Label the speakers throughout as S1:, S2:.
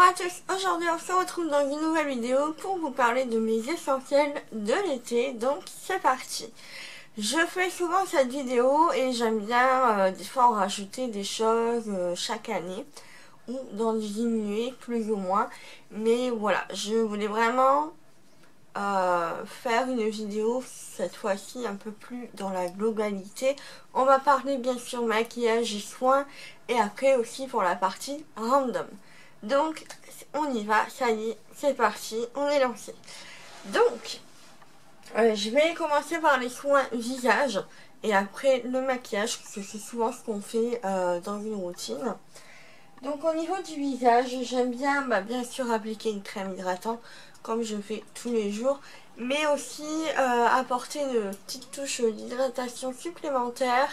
S1: à tous, aujourd'hui on se retrouve dans une nouvelle vidéo pour vous parler de mes essentiels de l'été, donc c'est parti. Je fais souvent cette vidéo et j'aime bien des fois en rajouter des choses chaque année ou d'en diminuer plus ou moins, mais voilà, je voulais vraiment faire une vidéo cette fois-ci un peu plus dans la globalité. On va parler bien sûr maquillage et soins et après aussi pour la partie random. Donc on y va, ça y est, c'est parti, on est lancé. Donc je vais commencer par les soins visage et après le maquillage parce que c'est souvent ce qu'on fait dans une routine. Donc au niveau du visage, j'aime bien bien sûr appliquer une crème hydratante comme je fais tous les jours, mais aussi apporter une petite touche d'hydratation supplémentaire,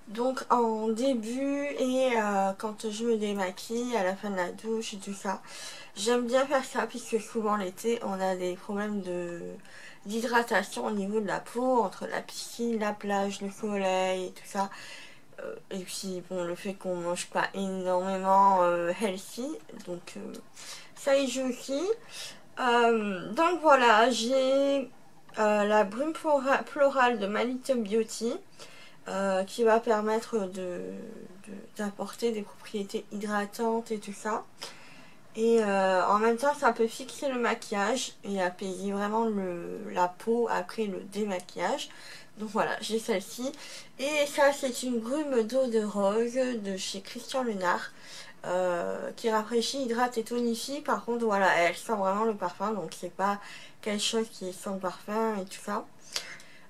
S1: donc en début et quand je me démaquille, à la fin de la douche et tout ça. J'aime bien faire ça puisque souvent l'été on a des problèmes d'hydratation au niveau de la peau, entre la piscine, la plage, le soleil et tout ça. Et puis bon, le fait qu'on mange pas énormément healthy, donc ça y joue aussi. Donc voilà, j'ai la brume florale de My Little Beauty qui va permettre d'apporter des propriétés hydratantes et tout ça. Et en même temps ça peut fixer le maquillage et apaiser vraiment la peau après le démaquillage. Donc voilà, j'ai celle-ci. Et ça c'est une brume d'eau de rose de chez Christian Lenard qui rafraîchit, hydrate et tonifie. Par contre voilà, elle sent vraiment le parfum, donc c'est pas quelque chose qui est sans parfum et tout ça.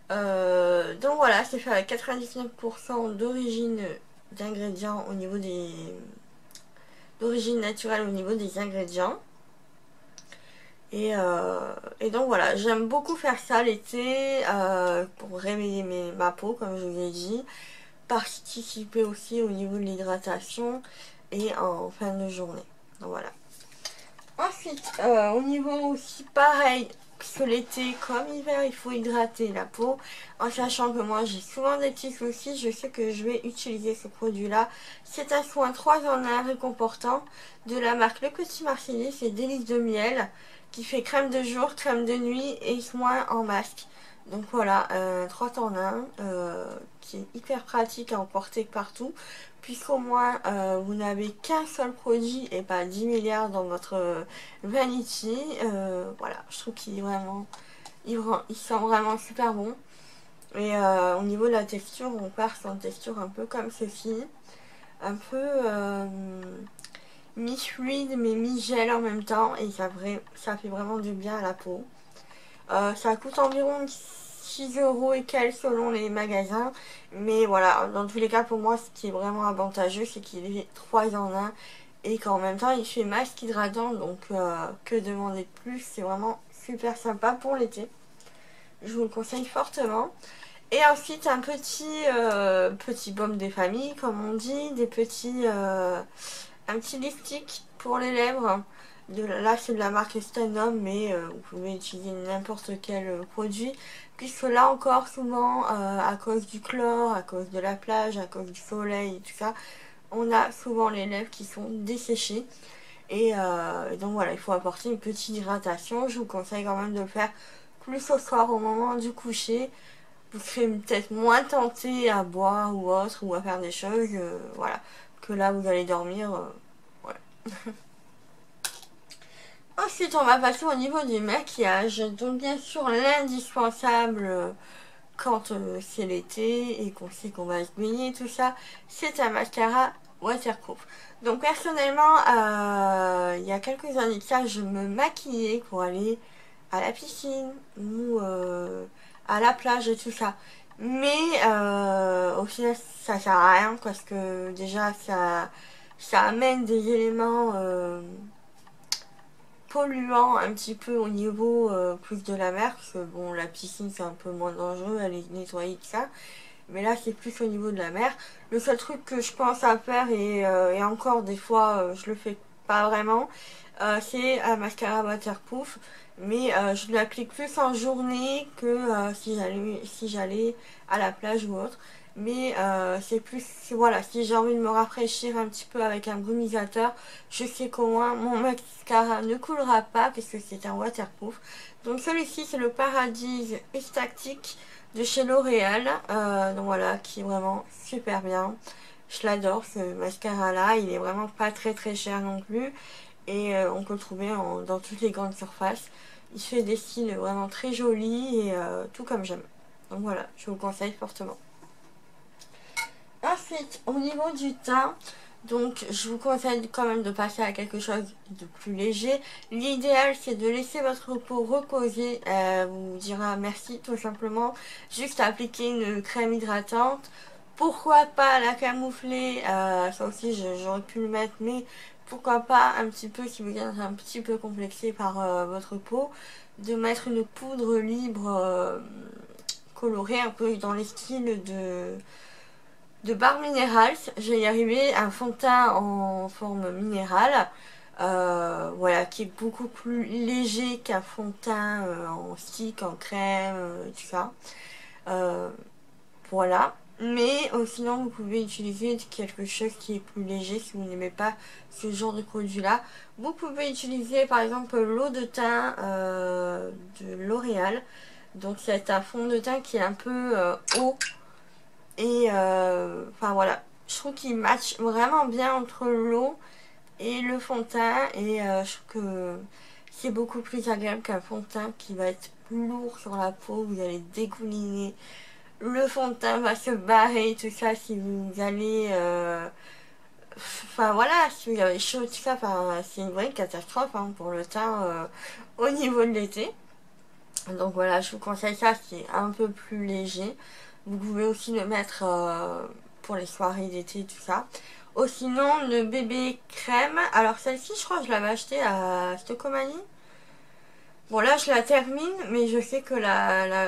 S1: Donc voilà, c'est fait avec 99% d'origine d'ingrédients au niveau d'origine naturelle au niveau des ingrédients. Et donc voilà, j'aime beaucoup faire ça l'été pour réveiller ma peau comme je vous ai dit, participer aussi au niveau de l'hydratation et en fin de journée. Donc voilà. Ensuite, au niveau aussi pareil, parce que l'été comme hiver il faut hydrater la peau, en sachant que moi j'ai souvent des petits soucis, je sais que je vais utiliser ce produit là. C'est un soin 3 en 1 réconfortant de la marque Le Petit Marseillais, c'est délice de miel, qui fait crème de jour, crème de nuit et soin en masque. Donc voilà, 3 en 1 qui est hyper pratique à emporter partout, puisqu'au moins vous n'avez qu'un seul produit et pas 10 milliards dans votre vanity. Voilà, je trouve qu'il est vraiment, il sent vraiment super bon. Et au niveau de la texture, on part sur une texture un peu comme ceci, un peu mi-fluide mais mi-gel en même temps, et ça fait vraiment du bien à la peau. Ça coûte environ 6 € et quelques selon les magasins, mais voilà, dans tous les cas pour moi ce qui est vraiment avantageux c'est qu'il est 3 en 1 et qu'en même temps il fait masque hydratant, donc que demander de plus, c'est vraiment super sympa pour l'été. Je vous le conseille fortement. Et ensuite un petit baume des familles comme on dit, un petit lipstick pour les lèvres. Là c'est de la marque Stanum, mais vous pouvez utiliser n'importe quel produit, puisque là encore souvent à cause du chlore, à cause de la plage, à cause du soleil et tout ça, on a souvent les lèvres qui sont desséchées. Et donc voilà, il faut apporter une petite hydratation. Je vous conseille quand même de le faire plus au soir au moment du coucher. Vous serez peut-être moins tenté à boire ou autre, ou à faire des choses, voilà, que là vous allez dormir, voilà. Ensuite on va passer au niveau du maquillage. Donc bien sûr l'indispensable quand c'est l'été et qu'on sait qu'on va se baigner tout ça, c'est un mascara waterproof. Donc personnellement il y a quelques années de ça, je me maquillais pour aller à la piscine ou à la plage et tout ça. Mais au final ça sert à rien parce que déjà ça amène des éléments polluants un petit peu au niveau plus de la mer, parce que bon, la piscine c'est un peu moins dangereux, elle est nettoyée que ça, mais là c'est plus au niveau de la mer. Le seul truc que je pense à faire, et encore des fois je le fais pas vraiment, c'est un mascara waterproof, mais je l'applique plus en journée que si j'allais à la plage ou autre. Mais c'est plus, voilà, si j'ai envie de me rafraîchir un petit peu avec un brumisateur, je sais qu'au moins mon mascara ne coulera pas puisque c'est un waterproof. Donc celui-ci c'est le Paradise Estactique de chez L'Oréal, donc voilà, qui est vraiment super bien. Je l'adore ce mascara là, il est vraiment pas très cher non plus et on peut le trouver dans toutes les grandes surfaces. Il fait des styles vraiment très jolis et tout comme j'aime. Donc voilà, je vous conseille fortement. Ensuite, au niveau du teint, donc je vous conseille quand même de passer à quelque chose de plus léger. L'idéal c'est de laisser votre peau reposer, vous dira merci tout simplement. Juste appliquer une crème hydratante. Pourquoi pas la camoufler, ça aussi j'aurais pu le mettre, mais pourquoi pas un petit peu, si vous êtes un petit peu complexé par votre peau, de mettre une poudre libre colorée un peu dans les styles de Bar Minerals. Je vais y arriver, un fond de teint en forme minérale, voilà, qui est beaucoup plus léger qu'un fond de teint en stick, en crème, tout ça. Voilà. Mais sinon, vous pouvez utiliser quelque chose qui est plus léger si vous n'aimez pas ce genre de produit-là. Vous pouvez utiliser par exemple l'eau de teint de L'Oréal. Donc c'est un fond de teint qui est un peu haut. Et enfin voilà, je trouve qu'il match vraiment bien entre l'eau et le fond de teint. Et je trouve que c'est beaucoup plus agréable qu'un fond de teint qui va être lourd sur la peau. Vous allez dégouliner. Le fond de teint va se barrer, tout ça, si vous allez... Enfin voilà, si vous avez chaud, tout ça, c'est une vraie catastrophe hein, pour le teint au niveau de l'été. Donc voilà, je vous conseille ça, c'est un peu plus léger. Vous pouvez aussi le mettre pour les soirées d'été, tout ça. Ou sinon, le bébé crème. Alors celle-ci, je crois que je l'avais achetée à Stocomanie. Bon là je la termine, mais je sais que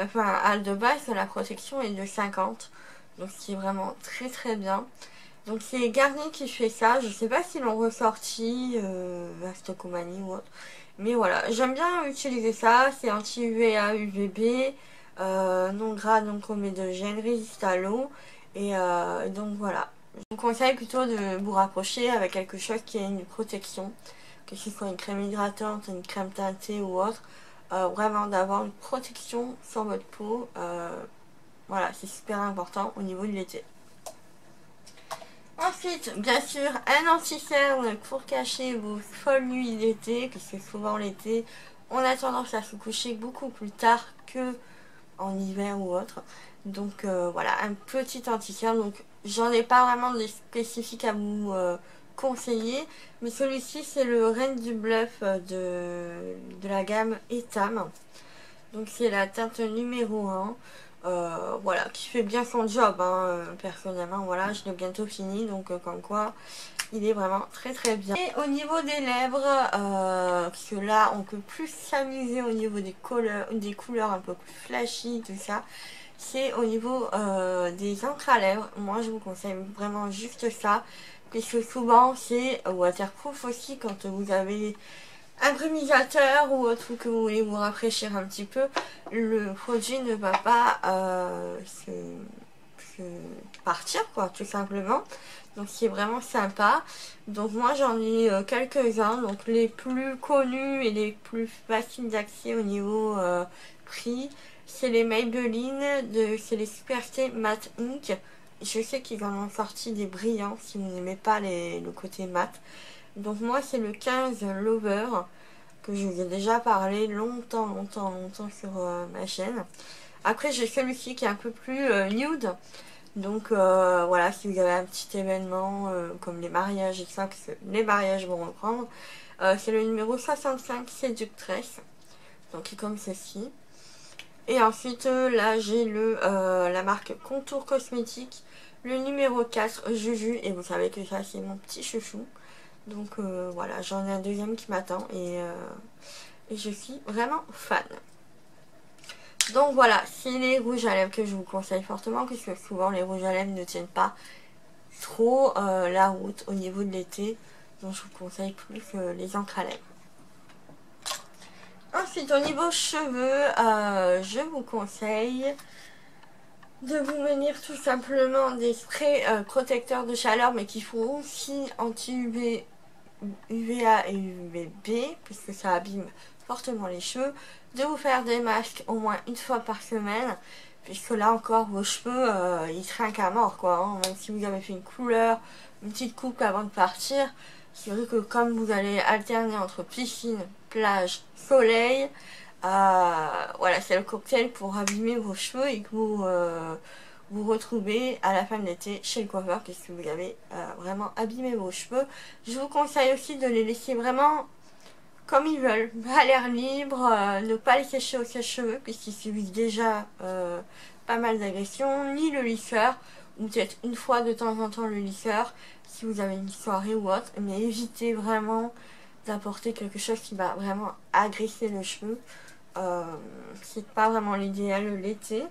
S1: enfin, de base la protection est de 50, donc c'est vraiment très bien. Donc c'est Garnier qui fait ça, je sais pas s'ils l'ont ressorti à Stocomanie ou autre, mais voilà, j'aime bien utiliser ça, c'est anti-UVA, UVB, non gras, non comédogène, résiste à l'eau, et donc voilà. Je vous conseille plutôt de vous rapprocher avec quelque chose qui a une protection, que ce soit une crème hydratante, une crème teintée ou autre, vraiment d'avoir une protection sur votre peau, voilà, c'est super important au niveau de l'été. Ensuite, bien sûr, un anti-cerne pour cacher vos folles nuits d'été, puisque souvent l'été, on a tendance à se coucher beaucoup plus tard que en hiver ou autre. Donc voilà, un petit anti-cerne. Donc j'en ai pas vraiment de spécifique à vous conseiller, mais celui-ci c'est le Reine du Bluff de la gamme Etam. Donc c'est la teinte numéro 1. Voilà, qui fait bien son job hein, personnellement. Voilà, je l'ai bientôt fini, donc comme quoi il est vraiment très bien. Et au niveau des lèvres, parce que là on peut plus s'amuser au niveau des couleurs un peu plus flashy, tout ça, c'est au niveau des encres à lèvres. Moi je vous conseille vraiment juste ça, puisque souvent c'est waterproof aussi quand vous avez un brumisateur ou autre que vous voulez vous rafraîchir un petit peu, le produit ne va pas se partir quoi, tout simplement. Donc c'est vraiment sympa. Donc moi j'en ai quelques-uns, donc les plus connus et les plus faciles d'accès au niveau prix, c'est les Maybelline, c'est les Superstay Matte Ink. Je sais qu'ils en ont sorti des brillants si vous n'aimez pas le côté mat. Donc moi c'est le 15 Lover, que je vous ai déjà parlé longtemps sur ma chaîne. Après j'ai celui-ci qui est un peu plus nude. Donc voilà, si vous avez un petit événement comme les mariages et ça, parce que les mariages vont reprendre. C'est le numéro 65 Séductress. Donc qui est comme ceci. Et ensuite là j'ai la marque Contour Cosmétique, le numéro 4 Juju. Et vous savez que ça c'est mon petit chouchou. Donc voilà, j'en ai un deuxième qui m'attend et je suis vraiment fan. Donc voilà, c'est les rouges à lèvres que je vous conseille fortement, puisque souvent les rouges à lèvres ne tiennent pas trop la route au niveau de l'été. Donc je vous conseille plus les encres à lèvres. Ensuite au niveau cheveux, je vous conseille de vous munir tout simplement des sprays protecteurs de chaleur, mais qui font aussi anti-UV, UVA et UVB, puisque ça abîme fortement les cheveux, de vous faire des masques au moins une fois par semaine, puisque là encore vos cheveux ils trinquent à mort quoi, hein. Même si vous avez fait une couleur, une petite coupe avant de partir, c'est vrai que comme vous allez alterner entre piscine, plage, soleil, voilà, c'est le cocktail pour abîmer vos cheveux et que vous retrouvez à la fin de l'été chez le coiffeur puisque vous avez vraiment abîmé vos cheveux. Je vous conseille aussi de les laisser vraiment comme ils veulent, à l'air libre, ne pas les sécher au sèche-cheveux puisqu'ils subissent déjà pas mal d'agressions, ni le lisseur, ou peut-être une fois de temps en temps le lisseur si vous avez une soirée ou autre, mais évitez vraiment d'apporter quelque chose qui va vraiment agresser le cheveu. C'est pas vraiment l'idéal l'été.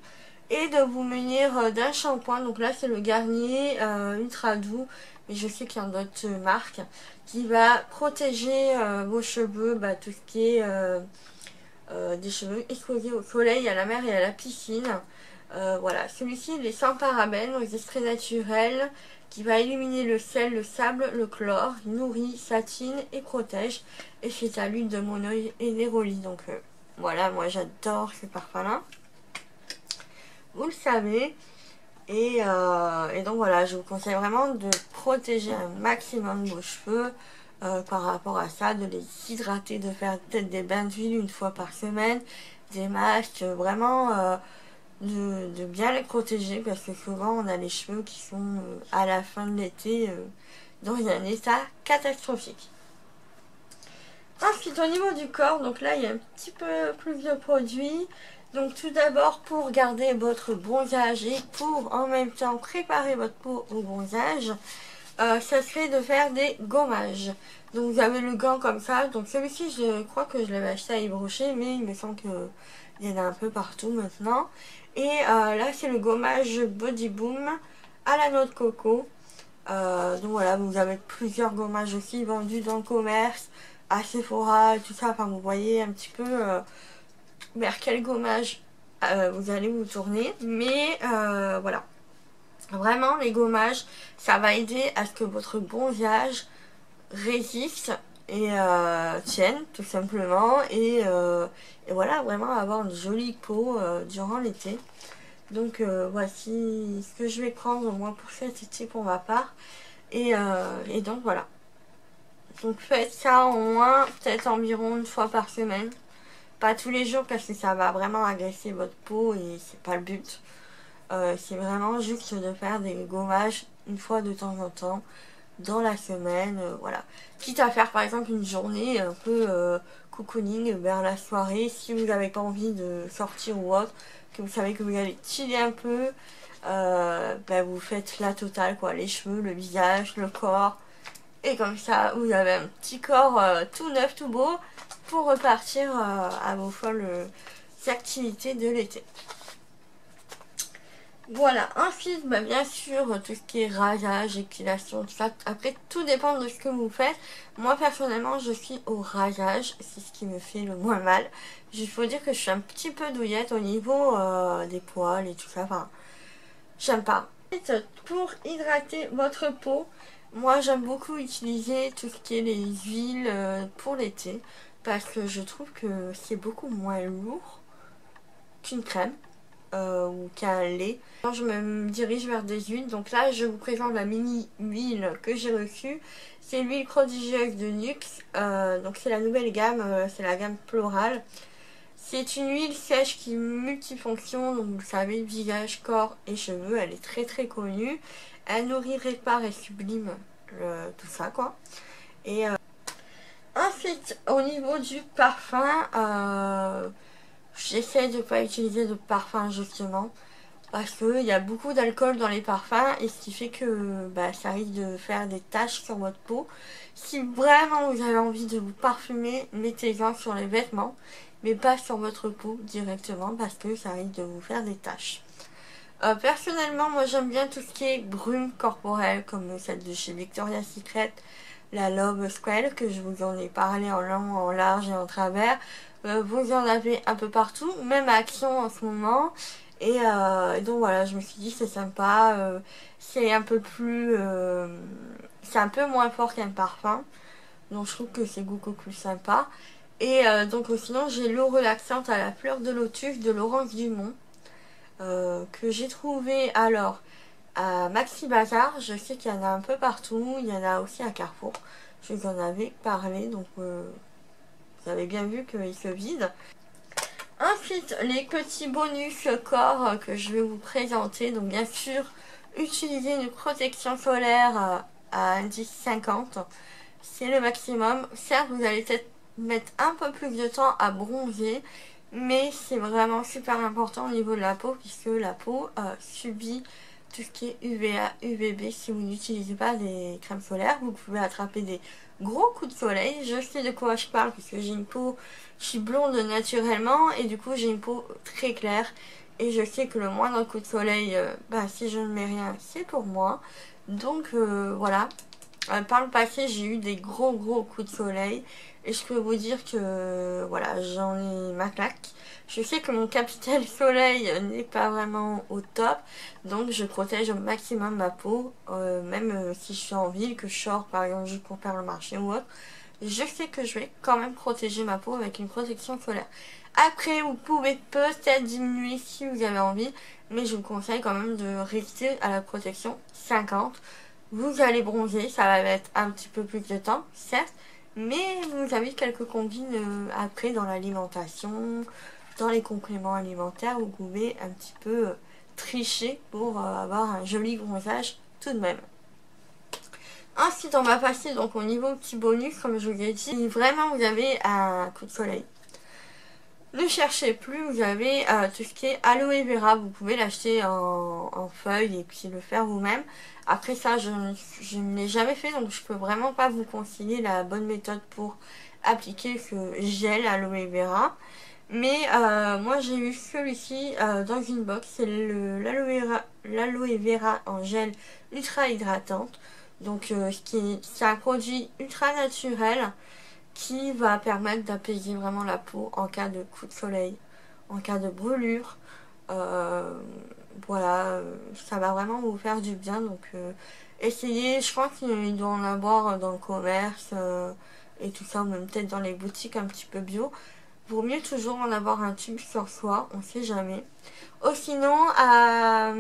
S1: Et de vous munir d'un shampoing, donc là c'est le Garnier Ultra Doux, mais je sais qu'il y en a d'autres marques, qui va protéger vos cheveux, tout ce qui est des cheveux exposés au soleil, à la mer et à la piscine. Voilà, celui-ci il est sans parabènes, aux extraits naturels, qui va éliminer le sel, le sable, le chlore, nourrit, satine et protège. Et c'est à l'huile de moneuil et néroli. Donc voilà, moi j'adore ce parfum-là. Vous le savez. Et donc voilà, je vous conseille vraiment de protéger un maximum vos cheveux par rapport à ça, de les hydrater, de faire peut-être des bains d'huile une fois par semaine, des masques, vraiment de bien les protéger parce que souvent on a les cheveux qui sont à la fin de l'été dans un état catastrophique. Ensuite au niveau du corps, donc là il y a un petit peu plus de produits. Donc tout d'abord pour garder votre bronzage et pour en même temps préparer votre peau au bronzage, ça serait de faire des gommages. Donc vous avez le gant comme ça, donc celui-ci je crois que je l'avais acheté à Yves Rocher, mais il me semble qu'il y en a un peu partout maintenant. Et là c'est le gommage Body Boom à la noix de coco. Donc voilà, vous avez plusieurs gommages aussi vendus dans le commerce, à Sephora, tout ça, enfin vous voyez un petit peu vers quel gommage vous allez vous tourner. Mais voilà, vraiment les gommages, ça va aider à ce que votre bronzage résiste et tienne tout simplement. Et voilà, vraiment avoir une jolie peau durant l'été. Donc voici ce que je vais prendre au moins pour cet été pour ma part. Et donc voilà. Donc faites ça au moins peut-être environ une fois par semaine. Pas tous les jours parce que ça va vraiment agresser votre peau et c'est pas le but. C'est vraiment juste de faire des gommages une fois de temps en temps dans la semaine, voilà. Quitte à faire par exemple une journée un peu cocooning vers la soirée, si vous n'avez pas envie de sortir ou autre, que vous savez que vous allez chiller un peu, vous faites la totale quoi, les cheveux, le visage, le corps, et comme ça vous avez un petit corps tout neuf, tout beau, pour repartir à vos folles activités de l'été. Voilà, ensuite, bien sûr, tout ce qui est rasage, épilation, tout ça, après, tout dépend de ce que vous faites. Moi, personnellement, je suis au rasage, c'est ce qui me fait le moins mal. Il faut dire que je suis un petit peu douillette au niveau des poils et tout ça, enfin, j'aime pas. Pour hydrater votre peau, moi, j'aime beaucoup utiliser tout ce qui est les huiles pour l'été, parce que je trouve que c'est beaucoup moins lourd qu'une crème. Ou qu'un lait. Quand je me dirige vers des huiles, donc là je vous présente la mini huile que j'ai reçue. C'est l'huile prodigieuse de Nuxe, donc c'est la nouvelle gamme, c'est la gamme florale. C'est une huile sèche qui multifonction, donc vous savez, visage, corps et cheveux, elle est très très connue. Elle nourrit, répare et sublime tout ça quoi. Et ensuite au niveau du parfum, j'essaie de ne pas utiliser de parfum justement parce qu'il y a beaucoup d'alcool dans les parfums et ce qui fait que ça risque de faire des taches sur votre peau. Si vraiment vous avez envie de vous parfumer, mettez-en sur les vêtements mais pas sur votre peau directement parce que ça risque de vous faire des taches. Personnellement, moi j'aime bien tout ce qui est brume corporelle comme celle de chez Victoria's Secret, la Love Square, que je vous en ai parlé en long, en large et en travers. Vous en avez un peu partout, même à Action en ce moment. Et donc voilà, je me suis dit c'est sympa, c'est un peu plus, c'est un peu moins fort qu'un parfum, donc je trouve que c'est beaucoup plus sympa. Donc sinon j'ai l'eau relaxante à la fleur de lotus de Laurence Dumont, que j'ai trouvé alors à Maxi Bazar. Je sais qu'il y en a un peu partout, il y en a aussi à Carrefour, je vous en avais parlé, donc vous avez bien vu qu'il se vide. Ensuite, les petits bonus corps que je vais vous présenter. Donc bien sûr, utiliser une protection solaire à indice 50. C'est le maximum. Certes, vous allez peut-être mettre un peu plus de temps à bronzer, mais c'est vraiment super important au niveau de la peau, puisque la peau subit tout ce qui est UVA, UVB. Si vous n'utilisez pas des crèmes solaires, vous pouvez attraper des gros coups de soleil. Je sais de quoi je parle, puisque j'ai une peau, je suis blonde naturellement, et du coup j'ai une peau très claire. Et je sais que le moindre coup de soleil, si je ne mets rien, c'est pour moi. Donc voilà. Par le passé, j'ai eu des gros coups de soleil et je peux vous dire que voilà, j'en ai ma claque. Je sais que mon capital soleil n'est pas vraiment au top, donc je protège au maximum ma peau, même si je suis en ville, que je sors par exemple juste pour faire le marché ou autre. Je sais que je vais quand même protéger ma peau avec une protection solaire. Après, vous pouvez peut-être diminuer si vous avez envie, mais je vous conseille quand même de rester à la protection 50. Vous allez bronzer, ça va mettre un petit peu plus de temps, certes, mais vous avez quelques combines après dans l'alimentation, dans les compléments alimentaires, vous pouvez un petit peu tricher pour avoir un joli bronzage tout de même. Ensuite, on va passer donc au niveau petit bonus, comme je vous ai dit. Si vraiment vous avez un coup de soleil, ne cherchez plus, vous avez tout ce qui est aloe vera, vous pouvez l'acheter en feuilles et puis le faire vous-même. Après ça, je ne l'ai jamais fait, donc je peux vraiment pas vous conseiller la bonne méthode pour appliquer ce gel aloe vera. Mais moi j'ai eu celui-ci dans une box, c'est l'aloe vera en gel ultra hydratante. Donc c'est un produit ultra naturel qui va permettre d'apaiser vraiment la peau en cas de coup de soleil, en cas de brûlure. Voilà, ça va vraiment vous faire du bien. Donc essayez, je pense qu'il doit en avoir dans le commerce et tout ça, ou même peut-être dans les boutiques un petit peu bio. Vaut mieux toujours en avoir un tube sur soi, on sait jamais. Ou sinon, pas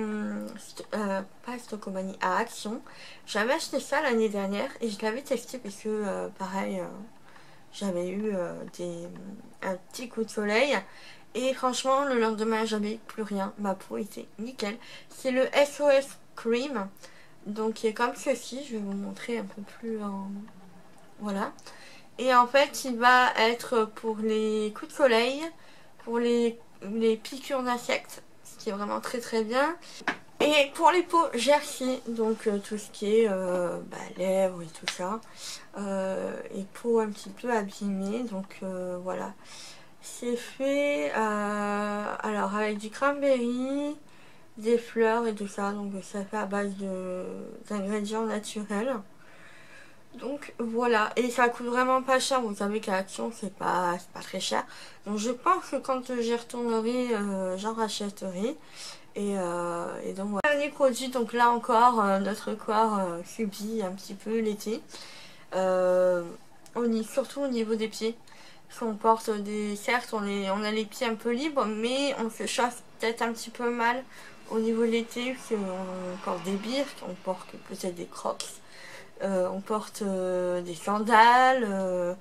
S1: Stocomanie, à Action, j'avais acheté ça l'année dernière et je l'avais testé parce que pareil, j'avais eu un petit coup de soleil. Et franchement, le lendemain, j'avais plus rien. Ma peau était nickel. C'est le SOS Cream. Donc, qui est comme ceci. Je vais vous montrer un peu plus en... Voilà. Et en fait, il va être pour les coups de soleil, pour les piqûres d'insectes, ce qui est vraiment très bien. Et pour les peaux gercées, donc tout ce qui est lèvres et tout ça, et peau un petit peu abîmée, donc voilà. C'est fait alors avec du cranberry, des fleurs et tout ça, donc ça fait à base d'ingrédients naturels. Donc voilà, et ça coûte vraiment pas cher, vous savez qu'à Action c'est pas très cher. Donc je pense que quand j'y retournerai, j'en rachèterai. Et donc voilà. Dernier produit, donc là encore, notre corps subit un petit peu l'été. Surtout au niveau des pieds. Parce qu'on porte des... Certes, on a les pieds un peu libres, mais on se chauffe peut-être un petit peu mal au niveau de l'été, parce qu'on porte des birks, on porte peut-être des crocs. On porte des sandales,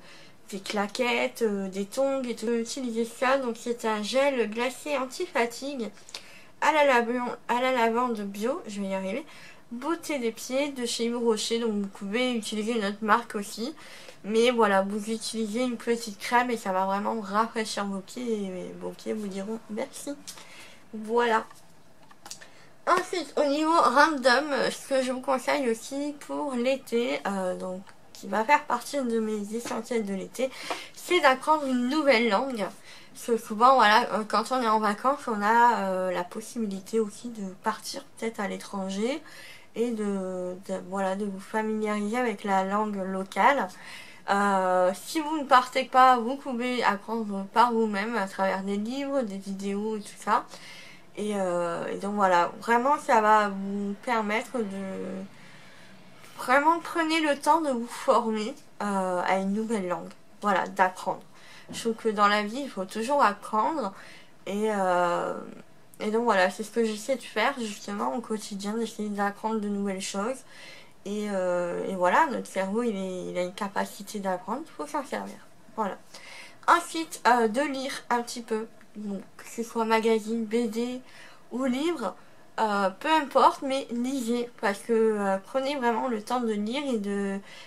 S1: des claquettes, des tongs et tout. On peut utiliser ça, donc c'est un gel glacé anti-fatigue à la lavande bio, je vais y arriver. Beauté des pieds de chez Yves Rocher, donc vous pouvez utiliser une autre marque aussi. Mais voilà, vous utilisez une petite crème et ça va vraiment rafraîchir vos pieds et vos pieds vous diront merci. Voilà. Ensuite, au niveau random, ce que je vous conseille aussi pour l'été, donc qui va faire partie de mes essentiels de l'été, c'est d'apprendre une nouvelle langue. Parce que souvent, voilà, quand on est en vacances, on a la possibilité aussi de partir peut-être à l'étranger et voilà, de vous familiariser avec la langue locale. Si vous ne partez pas, vous pouvez apprendre par vous-même à travers des livres, des vidéos et tout ça. Et donc voilà, vraiment ça va vous permettre de... Vraiment prenez le temps de vous former à une nouvelle langue. Voilà, d'apprendre. Je trouve que dans la vie, il faut toujours apprendre. Et donc voilà, c'est ce que j'essaie de faire justement au quotidien, d'essayer d'apprendre de nouvelles choses. Et voilà, notre cerveau, il a une capacité d'apprendre, il faut s'en servir. Voilà. Ensuite, de lire un petit peu, donc, que ce soit magazine, BD ou livre, peu importe, mais lisez, parce que prenez vraiment le temps de lire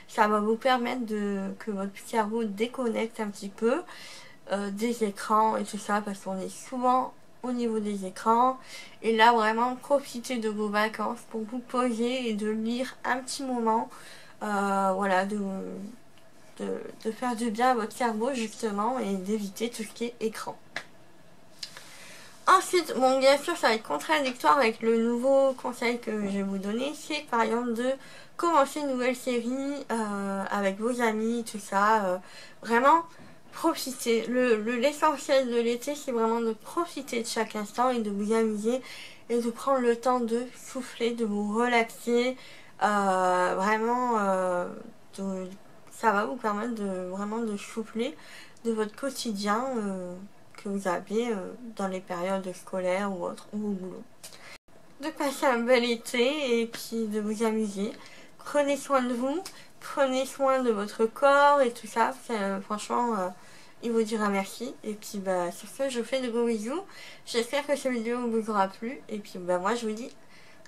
S1: ça va vous permettre que votre cerveau déconnecte un petit peu des écrans et tout ça, parce qu'on est souvent au niveau des écrans. Et là, vraiment, profitez de vos vacances pour vous poser et de lire un petit moment, voilà, de faire du bien à votre cerveau justement et d'éviter tout ce qui est écran. Ensuite, bon, bien sûr, ça va être contradictoire avec le nouveau conseil que je vais vous donner, c'est par exemple de commencer une nouvelle série avec vos amis, tout ça. Vraiment, profitez. L'essentiel de l'été, c'est vraiment de profiter de chaque instant et de vous amuser et de prendre le temps de souffler, de vous relaxer. Vraiment, ça va vous permettre vraiment de souffler de votre quotidien que vous avez dans les périodes scolaires ou autres, ou au boulot. De passer un bel été et puis de vous amuser. Prenez soin de vous, prenez soin de votre corps et tout ça. Franchement, il vous dira merci. Et puis bah, sur ce, je vous fais de gros bisous. J'espère que cette vidéo vous aura plu. Et puis bah, moi, je vous dis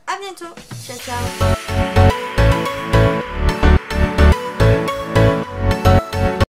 S1: à bientôt. Ciao, ciao.